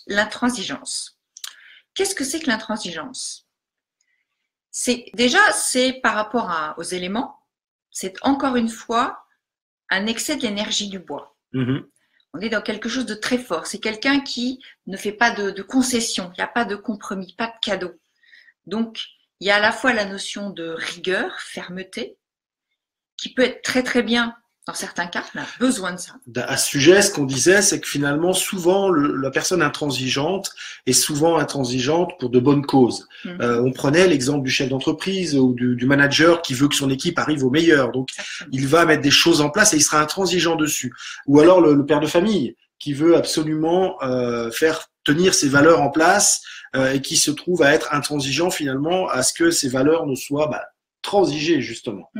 l'intransigeance. Qu'est-ce que c'est que l'intransigeance? C'est par rapport aux éléments, c'est encore une fois un excès de l'énergie du bois. On est dans quelque chose de très fort. C'est quelqu'un qui ne fait pas de concessions, il n'y a pas de compromis, pas de cadeau. Donc, il y a à la fois la notion de rigueur, fermeté, qui peut être très très bien dans certains cas, on a besoin de ça. À ce sujet, ce qu'on disait, c'est que finalement, souvent, la personne intransigeante est souvent intransigeante pour de bonnes causes. On prenait l'exemple du chef d'entreprise ou du manager qui veut que son équipe arrive au meilleur. Donc, il va mettre des choses en place et il sera intransigeant dessus. Ou alors le père de famille qui veut absolument faire tenir ses valeurs en place et qui se trouve à être intransigeant finalement à ce que ces valeurs ne soient transiger justement.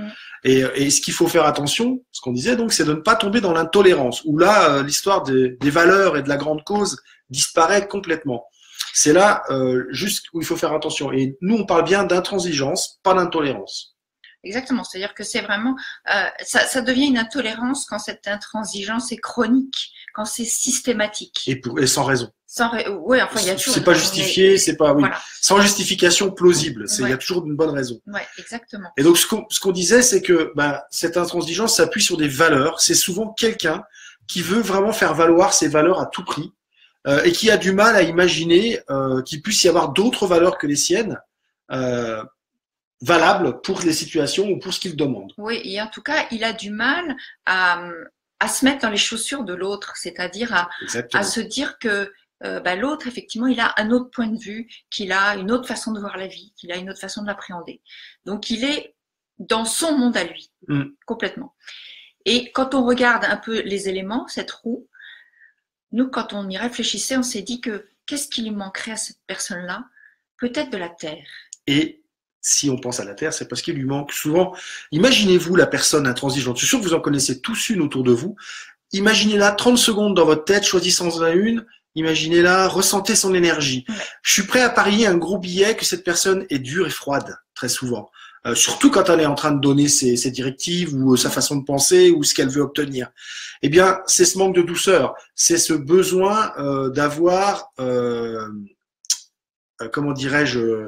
Et ce qu'il faut faire attention, ce qu'on disait donc, c'est de ne pas tomber dans l'intolérance, où là, l'histoire des valeurs et de la grande cause disparaît complètement. C'est là juste où il faut faire attention. Et nous, on parle bien d'intransigeance, pas d'intolérance. Exactement, c'est-à-dire que c'est vraiment, ça devient une intolérance quand cette intransigeance est chronique, quand c'est systématique. Et sans raison. Ouais, enfin, il y a toujours. C'est pas justifié, c'est pas, oui. Voilà. Sans justification plausible. Il y a toujours une bonne raison. Ouais, exactement. Et donc, ce qu'on disait, c'est que, cette intransigeance s'appuie sur des valeurs. C'est souvent quelqu'un qui veut vraiment faire valoir ses valeurs à tout prix, et qui a du mal à imaginer, qu'il puisse y avoir d'autres valeurs que les siennes, valables pour les situations ou pour ce qu'il demande. Oui, et en tout cas, il a du mal à se mettre dans les chaussures de l'autre, c'est-à-dire à se dire que l'autre, effectivement, il a un autre point de vue, qu'il a une autre façon de voir la vie, qu'il a une autre façon de l'appréhender. Donc, il est dans son monde à lui, complètement. Et quand on regarde un peu les éléments, cette roue, nous, quand on y réfléchissait, on s'est dit que qu'est-ce qui lui manquerait à cette personne-là? Peut-être de la terre. Et si on pense à la terre, c'est parce qu'il lui manque souvent. Imaginez-vous la personne intransigeante. Je suis sûr que vous en connaissez tous une autour de vous. Imaginez-la 30 secondes dans votre tête, choisissez-en une. Imaginez-la, ressentez son énergie. Je suis prêt à parier un gros billet que cette personne est dure et froide, très souvent. Surtout quand elle est en train de donner ses directives ou sa façon de penser ou ce qu'elle veut obtenir. Eh bien, c'est ce manque de douceur. C'est ce besoin d'avoir, comment dirais-je,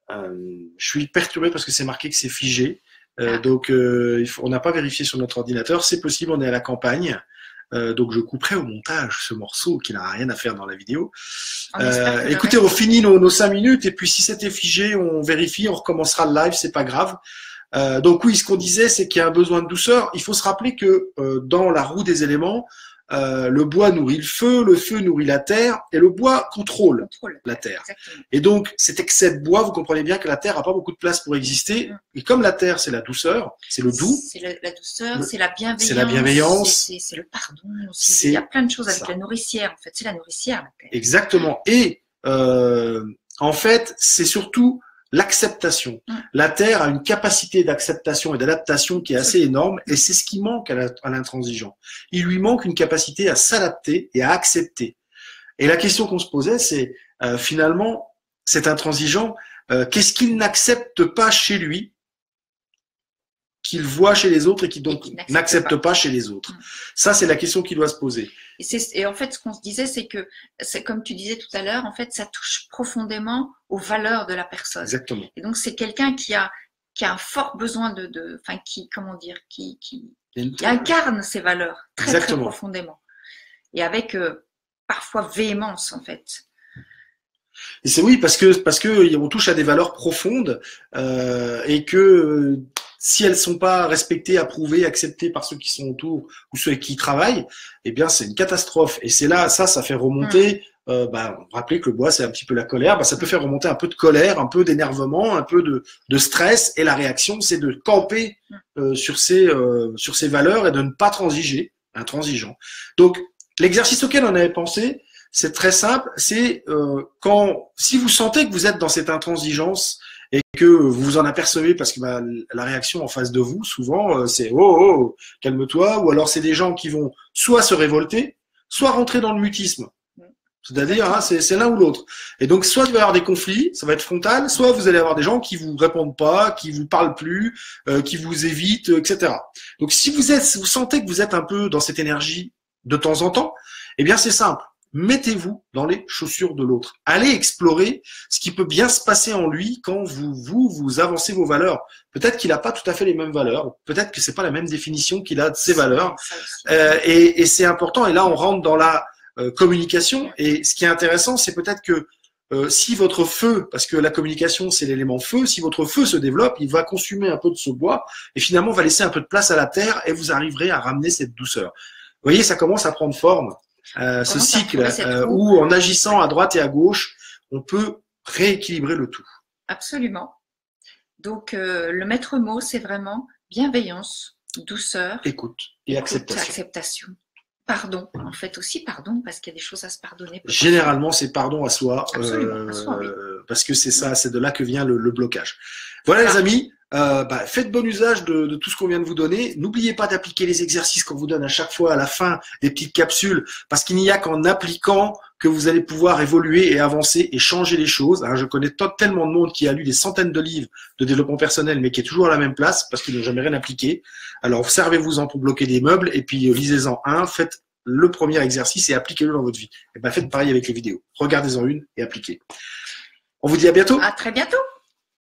je suis perturbé parce que c'est marqué que c'est figé. Donc, on n'a pas vérifié sur notre ordinateur. C'est possible, on est à la campagne. Donc je couperai au montage ce morceau qui n'a rien à faire dans la vidéo. Écoutez, on finit nos 5 minutes et puis si c'était figé, on vérifie, on recommencera le live, c'est pas grave. Donc oui, ce qu'on disait, c'est qu'il y a un besoin de douceur. Il faut se rappeler que dans la roue des éléments, le bois nourrit le feu nourrit la terre et le bois contrôle la terre. Exactement. Et donc cet excès de bois, vous comprenez bien que la terre n'a pas beaucoup de place pour exister. Et comme la terre, c'est la douceur, c'est le doux. C'est la douceur, c'est la bienveillance. C'est la bienveillance. C'est le pardon aussi. Il y a plein de choses avec la nourricière. En fait, c'est la nourricière, la terre. Exactement. Et en fait, c'est surtout l'acceptation. La Terre a une capacité d'acceptation et d'adaptation qui est assez énorme et c'est ce qui manque à l'intransigeant. Il lui manque une capacité à s'adapter et à accepter. Et la question qu'on se posait, c'est finalement, cet intransigeant, qu'est-ce qu'il n'accepte pas chez lui, qu'il voit chez les autres et qui donc n'accepte pas chez les autres. Ça, c'est la question qui doit se poser. Et en fait, ce qu'on se disait, c'est que, comme tu disais tout à l'heure, en fait, ça touche profondément aux valeurs de la personne. Exactement. Et donc, c'est quelqu'un qui a un fort besoin qui incarne ces valeurs très profondément. Et avec parfois véhémence, en fait. Et c'est oui, parce que on touche à des valeurs profondes et que si elles sont pas respectées, approuvées, acceptées par ceux qui sont autour ou ceux qui travaillent, eh bien c'est une catastrophe. Et c'est là, ça fait remonter. Rappelez que le bois c'est un petit peu la colère. Ça peut faire remonter un peu de colère, un peu d'énervement, un peu de stress. Et la réaction, c'est de camper sur ces valeurs et de ne pas transiger, intransigeant. Donc l'exercice auquel on avait pensé, c'est très simple. C'est si vous sentez que vous êtes dans cette intransigeance et que vous vous en apercevez parce que la réaction en face de vous, souvent, c'est oh, calme-toi, ou alors c'est des gens qui vont soit se révolter, soit rentrer dans le mutisme. C'est-à-dire, c'est l'un ou l'autre. Et donc, soit il va y avoir des conflits, ça va être frontal, soit vous allez avoir des gens qui vous répondent pas, qui vous parlent plus, qui vous évitent, etc. Donc, si vous sentez que vous êtes un peu dans cette énergie de temps en temps, eh bien, c'est simple. mettez-vous dans les chaussures de l'autre. Allez explorer ce qui peut bien se passer en lui quand vous avancez vos valeurs. Peut-être qu'il n'a pas tout à fait les mêmes valeurs, peut-être que c'est pas la même définition qu'il a de ses valeurs. Et c'est important. Et là, on rentre dans la communication. Et ce qui est intéressant, c'est peut-être que si votre feu, parce que la communication, c'est l'élément feu, si votre feu se développe, il va consumer un peu de ce bois et finalement va laisser un peu de place à la terre et vous arriverez à ramener cette douceur. Vous voyez, ça commence à prendre forme, ce cycle où en agissant à droite et à gauche, on peut rééquilibrer le tout. Absolument. Donc, le maître mot, c'est vraiment bienveillance, douceur, écoute et acceptation. Pardon, en fait aussi pardon, parce qu'il y a des choses à se pardonner. Généralement, c'est pardon à soi, à soi, oui. Parce que c'est ça, c'est de là que vient le blocage. Voilà les amis, faites bon usage de tout ce qu'on vient de vous donner. N'oubliez pas d'appliquer les exercices qu'on vous donne à chaque fois à la fin des petites capsules, parce qu'il n'y a qu'en appliquant que vous allez pouvoir évoluer et avancer et changer les choses. Je connais tellement de monde qui a lu des centaines de livres de développement personnel, mais qui est toujours à la même place parce qu'ils n'ont jamais rien appliqué. Alors, servez-vous-en pour bloquer des meubles et puis lisez-en un, faites le premier exercice et appliquez-le dans votre vie. Et faites pareil avec les vidéos. Regardez-en une et appliquez. On vous dit à bientôt. À très bientôt.